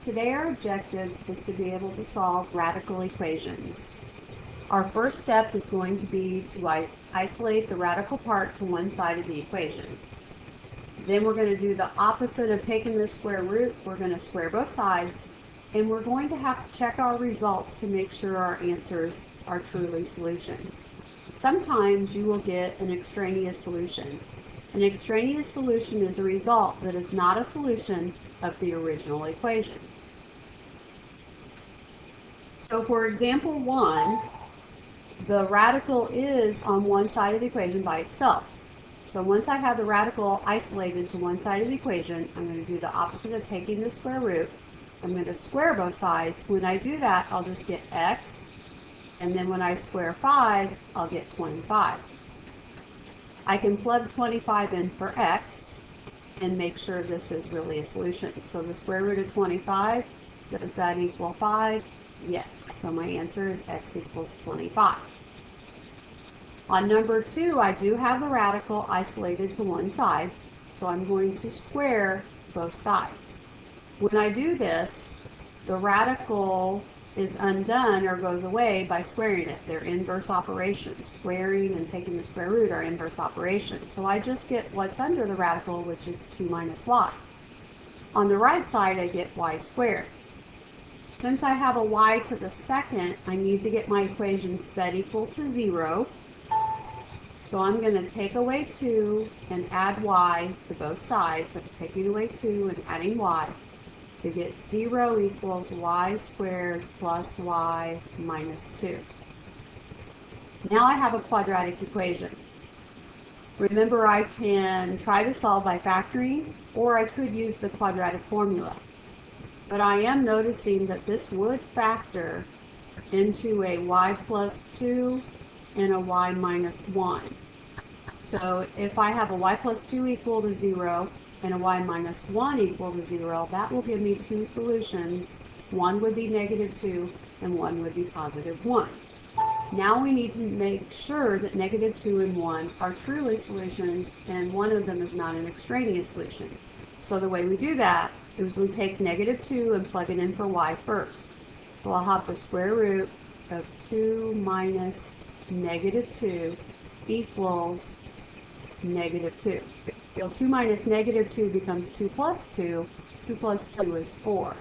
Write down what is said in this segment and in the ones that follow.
Today our objective is to be able to solve radical equations. Our first step is going to be to isolate the radical part to one side of the equation. Then we're going to do the opposite of taking the square root. We're going to square both sides, and we're going to have to check our results to make sure our answers are truly solutions. Sometimes you will get an extraneous solution. An extraneous solution is a result that is not a solution of the original equation. So for example 1, the radical is on one side of the equation by itself. So once I have the radical isolated to one side of the equation, I'm going to do the opposite of taking the square root. I'm going to square both sides. When I do that, I'll just get x, and then when I square 5, I'll get 25. I can plug 25 in for x and make sure this is really a solution. So the square root of 25, does that equal 5? Yes. So my answer is x equals 25. On number 2, I do have the radical isolated to one side, so I'm going to square both sides. When I do this, the radical is undone or goes away by squaring it. They're inverse operations. Squaring and taking the square root are inverse operations. So I just get what's under the radical, which is 2 minus y. On the right side, I get y squared. Since I have a y to the second, I need to get my equation set equal to 0. So I'm going to take away 2 and add y to both sides. I'm taking away 2 and adding y to get 0 equals y squared plus y minus 2. Now I have a quadratic equation. Remember, I can try to solve by factoring, or I could use the quadratic formula. But I am noticing that this would factor into a y plus 2 and a y minus 1. So if I have a y plus 2 equal to 0 and a y minus 1 equal to 0, that will give me two solutions. One would be negative 2 and one would be positive 1. Now we need to make sure that negative 2 and 1 are truly solutions and one of them is not an extraneous solution. So the way we do that is we take negative 2 and plug it in for y first. So I'll have the square root of 2 minus negative 2 equals negative 2. Well, 2 minus negative 2 becomes 2 plus 2. 2 plus 2 is 4.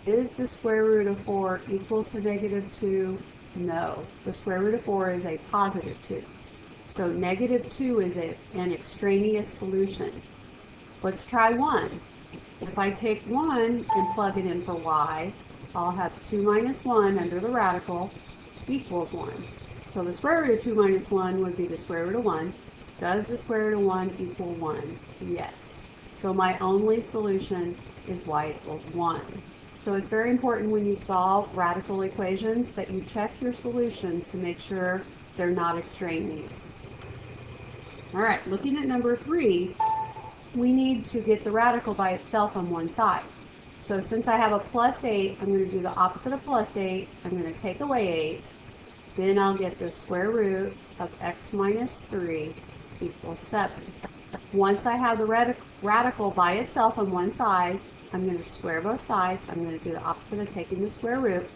Is the square root of 4 equal to negative 2? No. The square root of 4 is a positive 2. So negative 2 is an extraneous solution. Let's try 1. If I take 1 and plug it in for y, I'll have 2 minus 1 under the radical equals 1. So the square root of 2 minus 1 would be the square root of 1. Does the square root of 1 equal 1? Yes. So my only solution is y equals 1. So it's very important when you solve radical equations that you check your solutions to make sure they're not extraneous. All right, looking at number 3, we need to get the radical by itself on one side. So since I have a plus 8, I'm going to do the opposite of plus 8. I'm going to take away 8. Then I'll get the square root of x minus 3 equals 7. Once I have the radical by itself on one side, I'm going to square both sides. I'm going to do the opposite of taking the square root,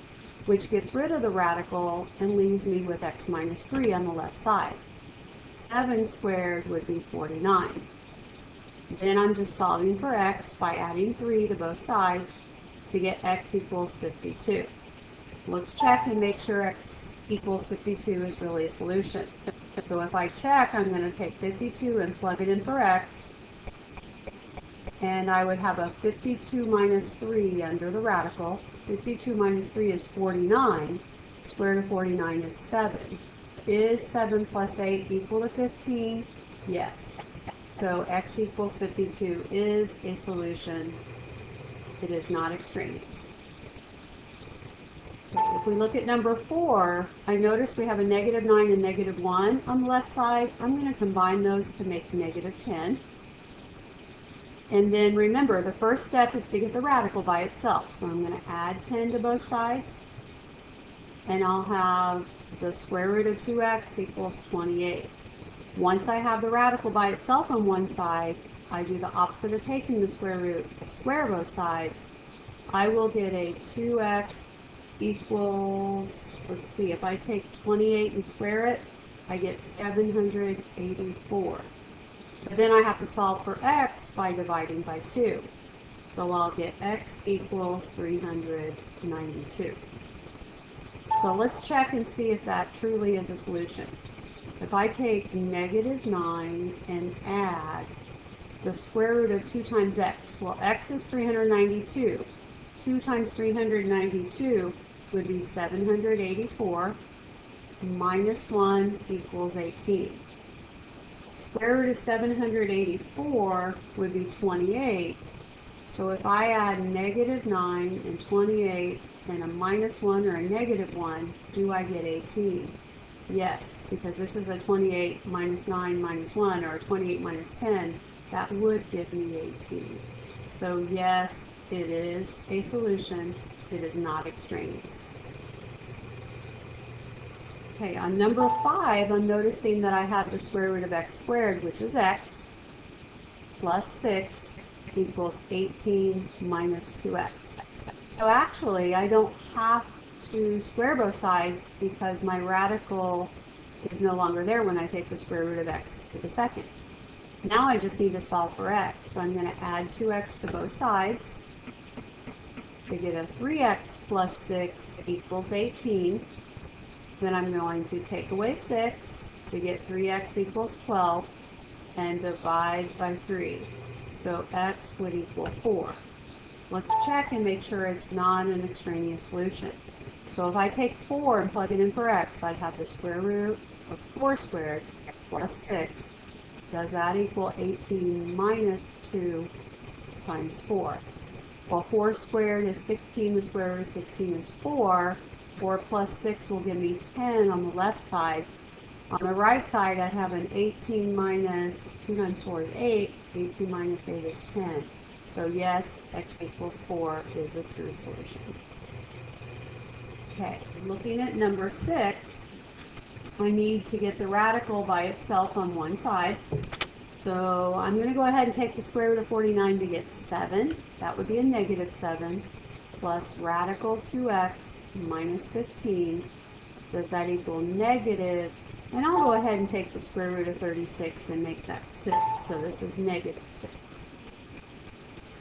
which gets rid of the radical and leaves me with x minus 3 on the left side. 7 squared would be 49. Then I'm just solving for x by adding 3 to both sides to get x equals 52. Let's check and make sure x equals 52 is really a solution. So if I check, I'm going to take 52 and plug it in for x, and I would have a 52 minus 3 under the radical. 52 minus 3 is 49. Square root of 49 is 7. Is 7 plus 8 equal to 15? Yes. So x equals 52 is a solution. It is not extraneous. If we look at number 4, I notice we have a negative 9 and negative 1 on the left side. I'm going to combine those to make negative 10. And then remember, the first step is to get the radical by itself. So I'm going to add 10 to both sides. And I'll have the square root of 2x equals 28. Once I have the radical by itself on one side, I do the opposite of taking the square root, square both sides, I will get a 2x equals, let's see, if I take 28 and square it, I get 784. But then I have to solve for x by dividing by 2. So I'll get x equals 392. So let's check and see if that truly is a solution. If I take negative 9 and add the square root of 2 times x, well, x is 392. 2 times 392 would be 784 minus 1 equals 18. Square root of 784 would be 28. So if I add negative 9 and 28 and a minus 1 or a negative 1, do I get 18? Yes, because this is a 28 minus 9 minus 1, or a 28 minus 10. That would give me 18. So yes, it is a solution. It is not extraneous. Okay, on number 5, I'm noticing that I have the square root of x squared, which is x, plus 6 equals 18 minus 2x. So actually, I don't have to square both sides because my radical is no longer there when I take the square root of x to the second. Now I just need to solve for x. So I'm going to add 2x to both sides to get a 3x plus 6 equals 18. Then I'm going to take away 6 to get 3x equals 12 and divide by 3. So x would equal 4. Let's check and make sure it's not an extraneous solution. So if I take 4 and plug it in for x, I'd have the square root of 4 squared plus 6. Does that equal 18 minus 2 times 4? Well, 4 squared is 16. The square root of 16 is 4. 4 plus 6 will give me 10 on the left side. On the right side, I'd have an 18 minus 2 times 4 is 8. 18 minus 8 is 10. So yes, x equals 4 is a true solution. Okay, looking at number 6, I need to get the radical by itself on one side. So I'm going to go ahead and take the square root of 49 to get 7. That would be a negative 7 plus radical 2x minus 15. Does that equal negative? And I'll go ahead and take the square root of 36 and make that 6. So this is negative 6.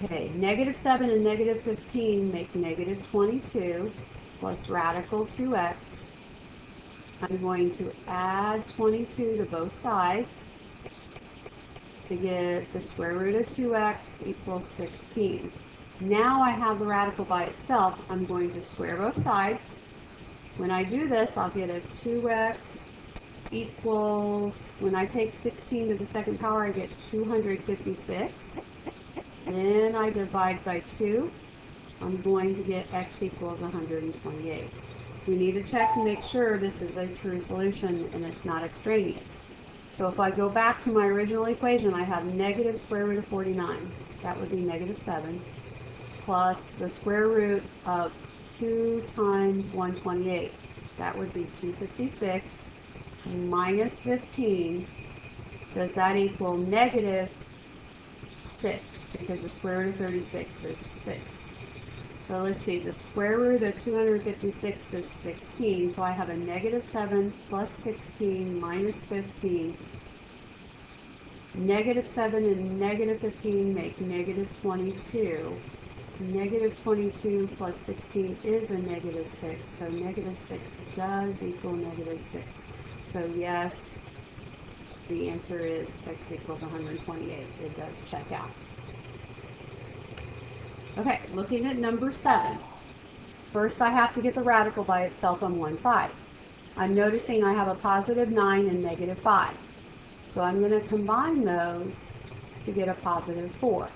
Okay, negative 7 and negative 15 make negative 22 plus radical 2x. I'm going to add 22 to both sides to get the square root of 2x equals 16. Now I have the radical by itself. I'm going to square both sides. When I do this, I'll get a 2x equals, when I take 16 to the second power, I get 256. Then I divide by 2. I'm going to get x equals 128. We need to check and make sure this is a true solution and it's not extraneous. So if I go back to my original equation, I have negative square root of 49. That would be negative 7 plus the square root of 2 times 128. That would be 256 minus 15. Does that equal negative 6? Because the square root of 36 is 6. So let's see, the square root of 256 is 16, so I have a negative 7 plus 16 minus 15. Negative 7 and negative 15 make negative 22. Negative 22 plus 16 is a negative 6, so negative 6 does equal negative 6. So yes, the answer is x equals 128. It does check out. Okay, looking at number 7. First, I have to get the radical by itself on one side. I'm noticing I have a positive 9 and negative 5. So I'm going to combine those to get a positive 4.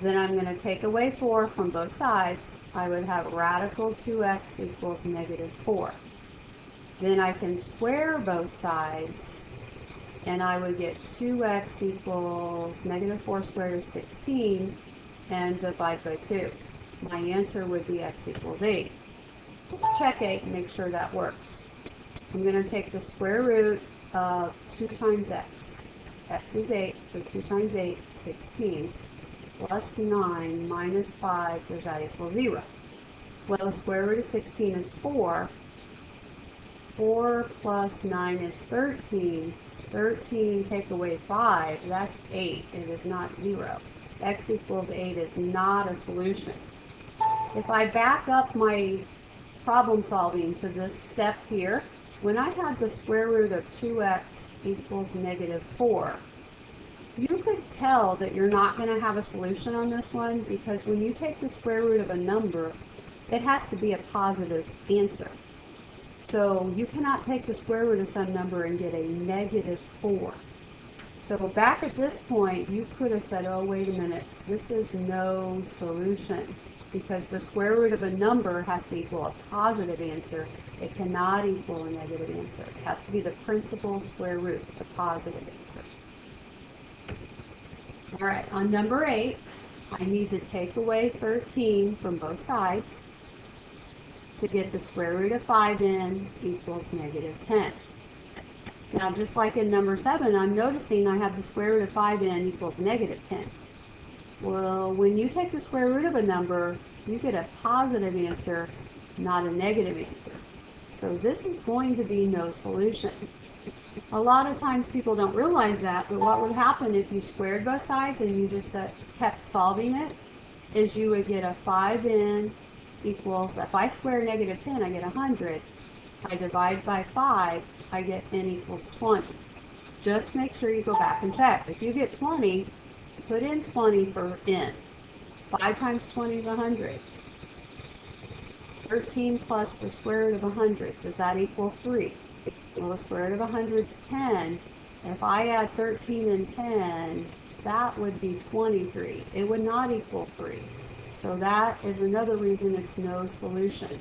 Then I'm going to take away 4 from both sides. I would have radical 2x equals negative 4. Then I can square both sides, and I would get 2x equals negative 4 squared is 16. And divide by 2. My answer would be x equals 8. Let's check 8 and make sure that works. I'm going to take the square root of 2 times x. X is 8, so 2 times 8, 16. plus 9 minus 5, does that equal 0? Well, the square root of 16 is 4. 4 plus 9 is 13. 13 take away 5, that's 8. It is not 0. X equals 8 is not a solution. If I back up my problem solving to this step here, when I had the square root of 2x equals negative 4, you could tell that you're not going to have a solution on this one, because when you take the square root of a number, it has to be a positive answer. So you cannot take the square root of some number and get a negative 4. So back at this point, you could have said, oh, wait a minute, this is no solution, because the square root of a number has to equal a positive answer. It cannot equal a negative answer. It has to be the principal square root, the positive answer. All right, on number 8, I need to take away 13 from both sides to get the square root of 5n equals negative 10. Now, just like in number 7, I'm noticing I have the square root of 5n equals negative 10. Well, when you take the square root of a number, you get a positive answer, not a negative answer. So this is going to be no solution. A lot of times people don't realize that, but what would happen if you squared both sides and you just kept solving it is you would get a 5n equals, if I square negative 10, I get 100. If I divide by 5, I get n equals 20. Just make sure you go back and check. If you get 20, put in 20 for n. 5 times 20 is 100. 13 plus the square root of 100, does that equal 3? Well, the square root of 100 is 10. If I add 13 and 10, that would be 23. It would not equal 3. So that is another reason it's no solution.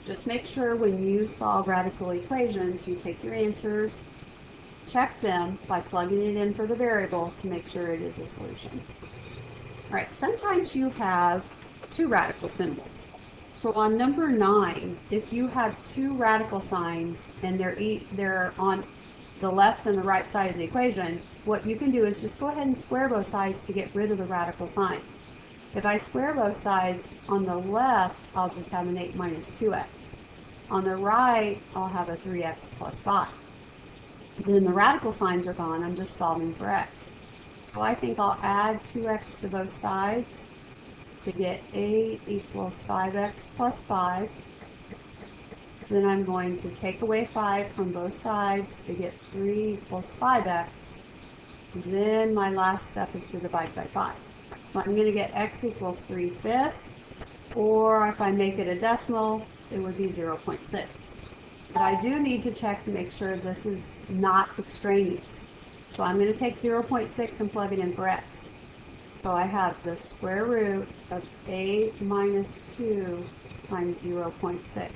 Just make sure when you solve radical equations, you take your answers, check them by plugging it in for the variable to make sure it is a solution. All right, sometimes you have two radical symbols. So on number 9, if you have two radical signs and they're on the left and the right side of the equation, what you can do is just go ahead and square both sides to get rid of the radical sign. If I square both sides, on the left, I'll just have an 8 minus 2x. On the right, I'll have a 3x plus 5. Then the radical signs are gone. I'm just solving for x. So I think I'll add 2x to both sides to get 8 equals 5x plus 5. Then I'm going to take away 5 from both sides to get 3 equals 5x. Then my last step is to divide by 5. So I'm going to get x equals 3/5, or if I make it a decimal, it would be 0.6. But I do need to check to make sure this is not extraneous. So I'm going to take 0.6 and plug it in for x. So I have the square root of 8 minus 2 times 0.6.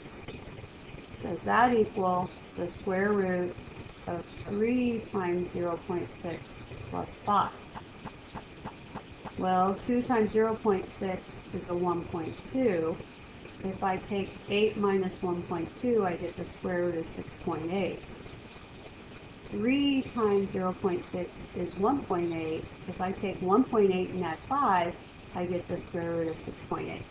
Does that equal the square root of 3 times 0.6 plus 5? Well, 2 times 0.6 is a 1.2. If I take 8 minus 1.2, I get the square root of 6.8. 3 times 0.6 is 1.8. If I take 1.8 and add 5, I get the square root of 6.8.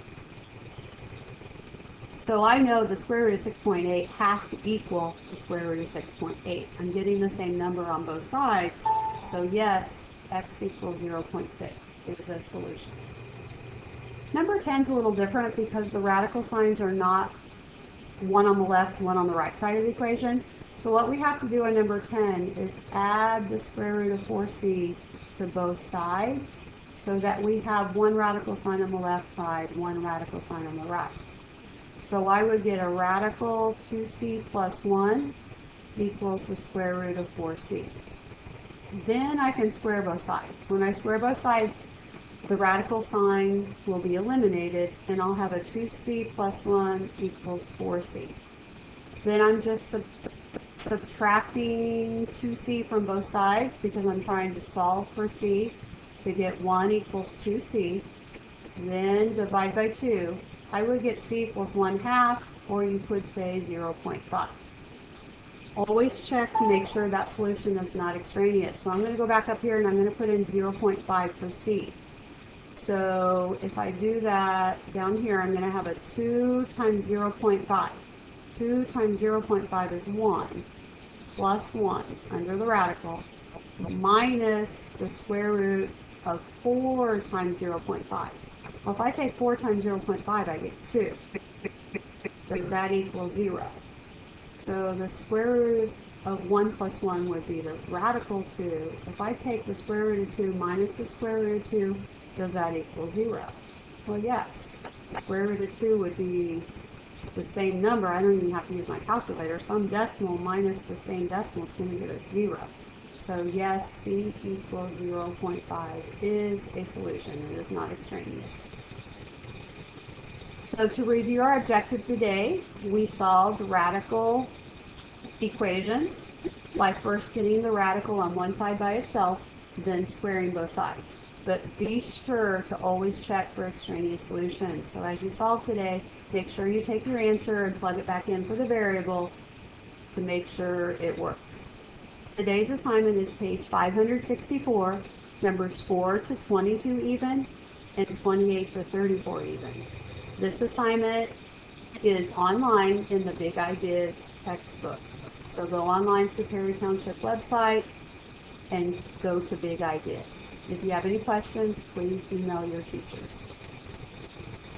So I know the square root of 6.8 has to equal the square root of 6.8. I'm getting the same number on both sides, so yes, x equals 0.6 is a solution. Number 10 is a little different because the radical signs are not one on the left, one on the right side of the equation. So what we have to do on number 10 is add the square root of 4c to both sides so that we have one radical sign on the left side, one radical sign on the right. So I would get a radical 2c plus 1 equals the square root of 4c. Then I can square both sides. When I square both sides, the radical sign will be eliminated, and I'll have a 2c plus 1 equals 4c. Then I'm just subtracting 2c from both sides because I'm trying to solve for c to get 1 equals 2c. Then divide by 2. I would get c equals 1/2, or you could say 0.5. Always check to make sure that solution is not extraneous. So I'm going to go back up here and I'm going to put in 0.5 for c. So if I do that down here, I'm going to have a 2 times 0.5. 2 times 0.5 is 1, plus 1 under the radical, minus the square root of 4 times 0.5. Well, if I take 4 times 0.5, I get 2. Does that equal 0? So the square root of 1 plus 1 would be the radical 2. If I take the square root of 2 minus the square root of 2, does that equal 0? Well, yes. The square root of 2 would be the same number. I don't even have to use my calculator. Some decimal minus the same decimal is going to give us 0. So yes, C equals 0.5 is a solution. It is not extraneous. So to review our objective today, we solved radical equations by first getting the radical on one side by itself, then squaring both sides. But be sure to always check for extraneous solutions. So as you solve today, make sure you take your answer and plug it back in for the variable to make sure it works. Today's assignment is page 564, numbers 4 to 22 even, and 28 to 34 even. This assignment is online in the Big Ideas textbook. So go online to the Perry Township website and go to Big Ideas. If you have any questions, please email your teachers.